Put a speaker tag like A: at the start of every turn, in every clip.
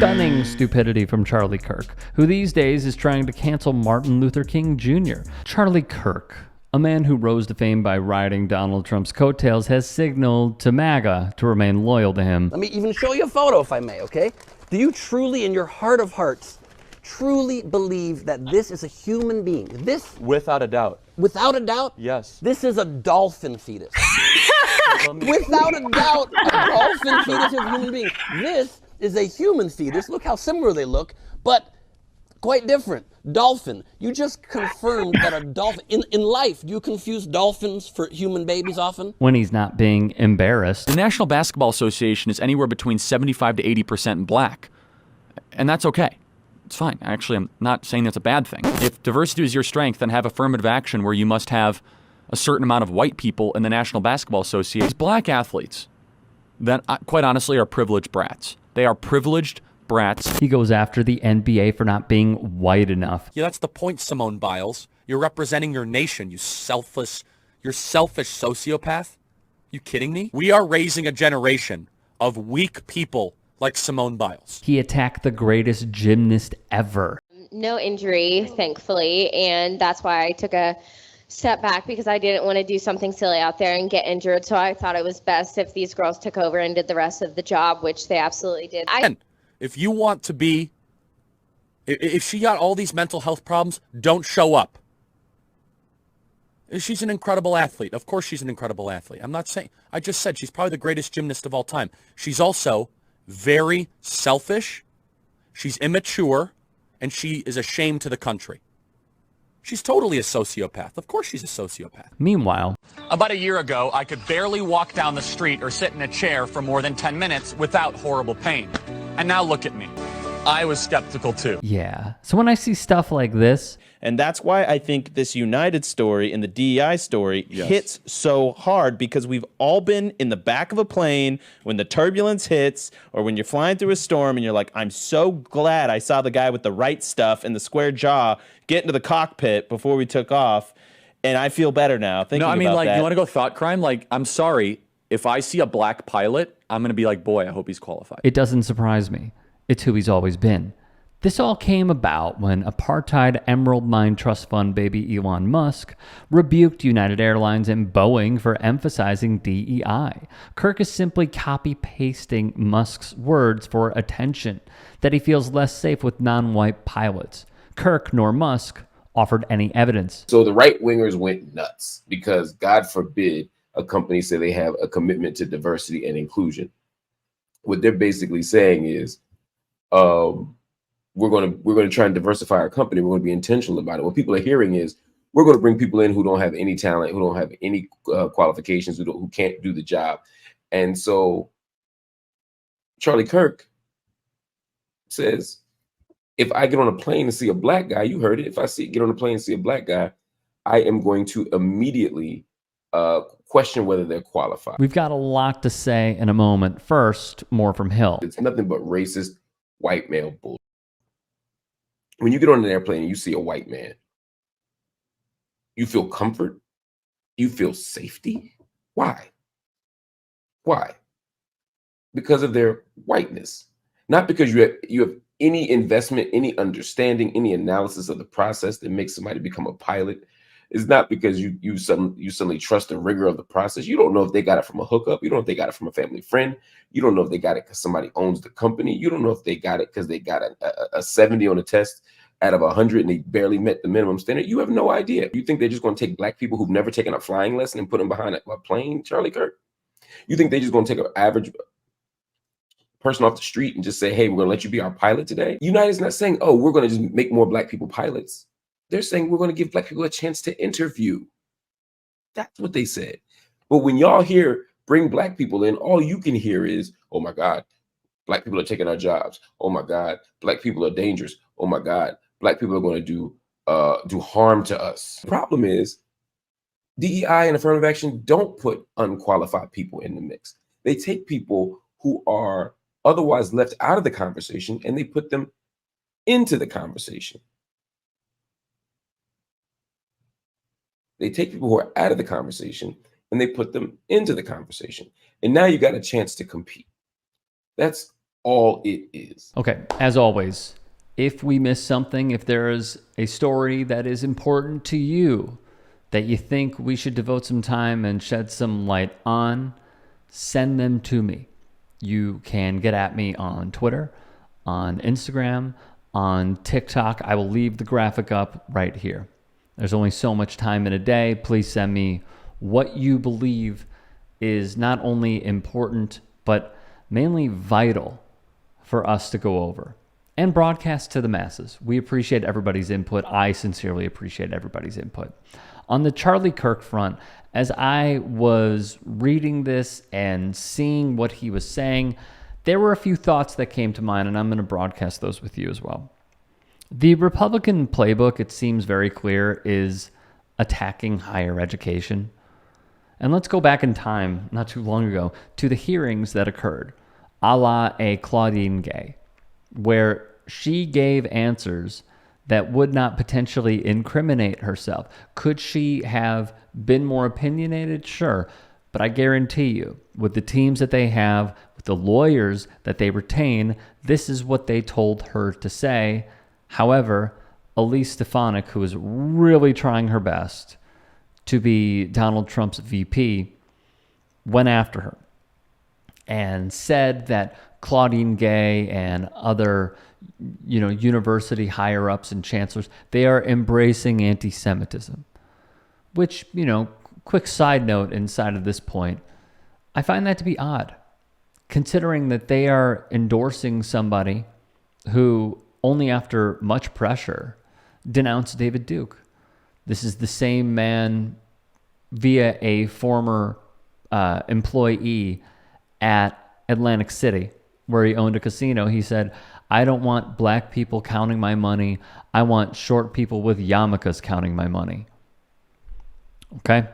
A: Stunning stupidity from Charlie Kirk, who these days is trying to cancel Martin Luther King Jr. Charlie Kirk, a man who rose to fame by riding Donald Trump's coattails, has signaled to MAGA to remain loyal to him.
B: Let me even show you a photo, if I may, okay? Do you truly, in your heart of hearts, truly believe that this is a human being? This?
C: Without a doubt.
B: Without a doubt?
C: Yes.
B: This is a dolphin fetus. Without a doubt, a dolphin fetus is a human being. This is a human fetus. Look how similar they look, but quite different. Dolphin. You just confirmed that a dolphin, in life, do you confuse dolphins for human babies often?
A: When he's not being embarrassed.
D: The National Basketball Association is anywhere between 75 to 80% black. And that's okay. It's fine. Actually, I'm not saying that's a bad thing. If diversity is your strength, then have affirmative action where you must have a certain amount of white people in the National Basketball Association. These black athletes that, quite honestly, are privileged brats. They are privileged brats.
A: He goes after the NBA for not being white enough.
E: Yeah, that's the point, Simone Biles. You're representing your nation, you're selfish sociopath. You kidding me? We are raising a generation of weak people like Simone Biles.
A: He attacked the greatest gymnast ever.
F: No injury, thankfully, and that's why I took a step back, because I didn't want to do something silly out there and get injured. So I thought it was best if these girls took over and did the rest of the job, which they absolutely did.
E: If you want to be, if she got all these mental health problems, don't show up. She's an incredible athlete. Of course she's an incredible athlete. I'm not saying, I just said she's probably the greatest gymnast of all time. She's also very selfish, she's immature, and she is a shame to the country. She's totally a sociopath. Of course she's a sociopath.
A: Meanwhile,
D: About a year ago, I could barely walk down the street or sit in a chair for more than 10 minutes without horrible pain. And now look at me. I was skeptical too.
A: yeah. So when I see stuff like this,
G: And that's why I think this United story and the DEI story hits so hard, because we've all been in the back of a plane when the turbulence hits, or when you're flying through a storm and you're like, I'm so glad I saw the guy with the right stuff and the square jaw get into the cockpit before we took off. And I feel better now thinking about that.
D: No, I mean, like, you want to go thought crime? Like, I'm sorry. If I see a black pilot, I'm going to be like, boy, I hope he's qualified.
A: it doesn't surprise me. It's who he's always been. This all came about when apartheid Emerald Mine Trust Fund baby Elon Musk rebuked United Airlines and Boeing for emphasizing DEI. Kirk is simply copy-pasting Musk's words for attention, that he feels less safe with non-white pilots. Kirk nor Musk offered any evidence.
H: So the right-wingers went nuts because, God forbid, a company say they have a commitment to diversity and inclusion. What they're basically saying is, we're going to try and diversify our company. We're going to be intentional about it. What people are hearing is, we're going to bring people in who don't have any talent, who don't have any qualifications, who can't do the job. And so Charlie Kirk says, if I get on a plane and see a black guy, you heard it. If I get on a plane and see a black guy, I am going to immediately question whether they're qualified.
A: We've got a lot to say in a moment. First, more from Hill.
H: It's nothing but racist white male bull. When you get on an airplane and you see a white man, you feel comfort, you feel safety. Why? Why? Because of their whiteness, not because you have any investment, any understanding, any analysis of the process that makes somebody become a pilot. It's not because you suddenly trust the rigor of the process. You don't know if they got it from a hookup. You don't know if they got it from a family friend. You don't know if they got it because somebody owns the company. You don't know if they got it because they got a 70 on a test out of 100 and they barely met the minimum standard. You have no idea. You think they're just going to take black people who've never taken a flying lesson and put them behind a plane, Charlie Kirk? You think they're just going to take an average person off the street and just say, hey, we're going to let you be our pilot today? United's not saying, oh, we're going to just make more black people pilots. They're saying we're going to give black people a chance to interview. That's what they said. But when y'all hear bring black people in, all you can hear is, oh my God, black people are taking our jobs. Oh my God, black people are dangerous. Oh my God, black people are going to do harm to us. The problem is DEI and affirmative action don't put unqualified people in the mix. They take people who are otherwise left out of the conversation and they put them into the conversation. They take people who are out of the conversation and they put them into the conversation. And now you got a chance to compete. That's all it is.
A: Okay, as always, if we miss something, if there is a story that is important to you that you think we should devote some time and shed some light on, send them to me. You can get at me on Twitter, on Instagram, on TikTok. I will leave the graphic up right here. There's only so much time in a day. Please send me what you believe is not only important, but mainly vital for us to go over and broadcast to the masses. We appreciate everybody's input. I sincerely appreciate everybody's input. On the Charlie Kirk front, as I was reading this and seeing what he was saying, there were a few thoughts that came to mind, and I'm going to broadcast those with you as well. The Republican playbook, it seems very clear, is attacking higher education. And let's go back in time, not too long ago, to the hearings that occurred, a la a Claudine Gay, where she gave answers that would not potentially incriminate herself. Could she have been more opinionated? Sure. But I guarantee you, with the teams that they have, with the lawyers that they retain, this is what they told her to say. However, Elise Stefanik, who is really trying her best to be Donald Trump's VP, went after her and said that Claudine Gay and other, university higher-ups and chancellors, they are embracing anti-Semitism. Which, quick side note inside of this point, I find that to be odd, considering that they are endorsing somebody who, only after much pressure, denounced David Duke. This is the same man via a former employee at Atlantic City, where he owned a casino. He said, I don't want black people counting my money. I want short people with yarmulkes counting my money. Okay?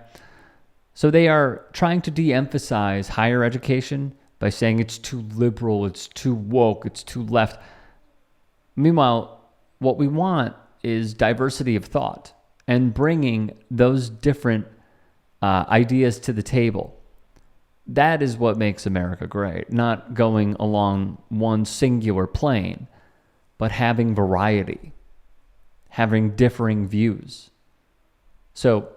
A: So they are trying to de-emphasize higher education by saying it's too liberal, it's too woke, it's too left. Meanwhile, what we want is diversity of thought and bringing those different ideas to the table. That is what makes America great, not going along one singular plane, but having variety, having differing views. So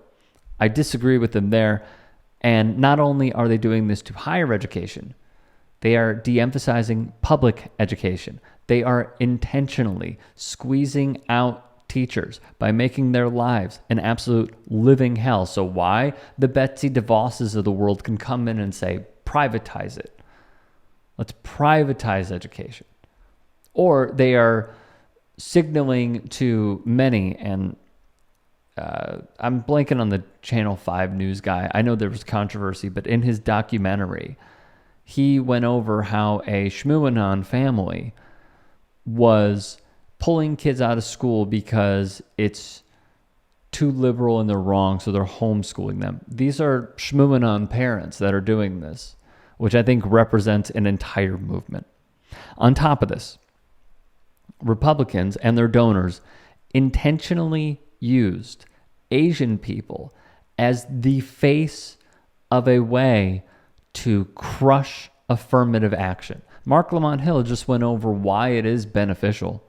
A: I disagree with them there. And not only are they doing this to higher education, they are de-emphasizing public education. They are intentionally squeezing out teachers by making their lives an absolute living hell. So why? The Betsy DeVosses of the world can come in and say, privatize it. Let's privatize education. Or they are signaling to many, and I'm blanking on the Channel 5 news guy. I know there was controversy, but in his documentary, he went over how a Shmuanon family was pulling kids out of school because it's too liberal and they're wrong, so they're homeschooling them. These are Shmuanon parents that are doing this, which I think represents an entire movement. On top of this, Republicans and their donors intentionally used Asian people as the face of a way to crush affirmative action. Mark Lamont Hill just went over why it is beneficial.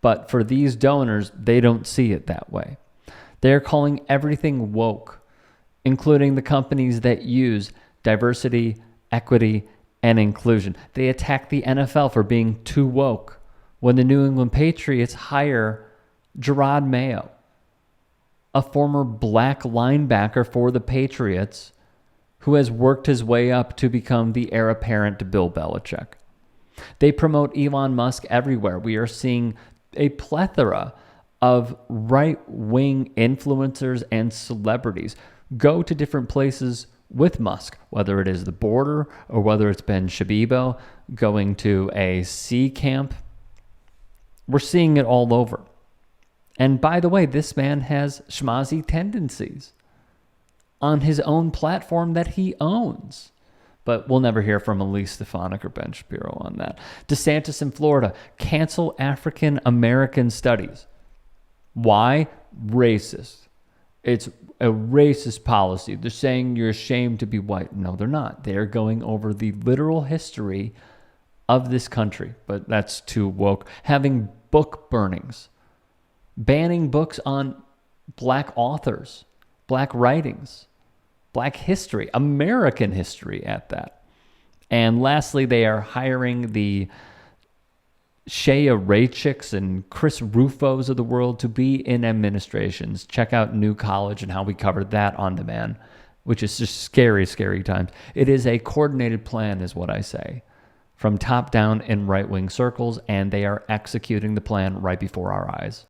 A: But for these donors, they don't see it that way. They're calling everything woke, including the companies that use diversity, equity, and inclusion. They attack the NFL for being too woke when the New England Patriots hire Gerard Mayo, a former black linebacker for the Patriots who has worked his way up to become the heir apparent to Bill Belichick. They promote Elon Musk everywhere. We are seeing a plethora of right-wing influencers and celebrities go to different places with Musk, whether it is the border or whether it's Ben Shabibo going to a sea camp. We're seeing it all over. And by the way, this man has schmozzy tendencies on his own platform that he owns. But we'll never hear from Elise Stefanik or Ben Shapiro on that. DeSantis in Florida, cancel African American studies. Why? Racist. It's a racist policy. They're saying you're ashamed to be white. No, they're not. They're going over the literal history of this country, but that's too woke. Having book burnings, banning books on black authors, black writings, black history, American history at that. And lastly, they are hiring the Shea Raychicks and Chris Rufos of the world to be in administrations. Check out New College and how we covered that on demand, which is just scary, scary times. It is a coordinated plan, is what I say, from top down in right-wing circles, and they are executing the plan right before our eyes.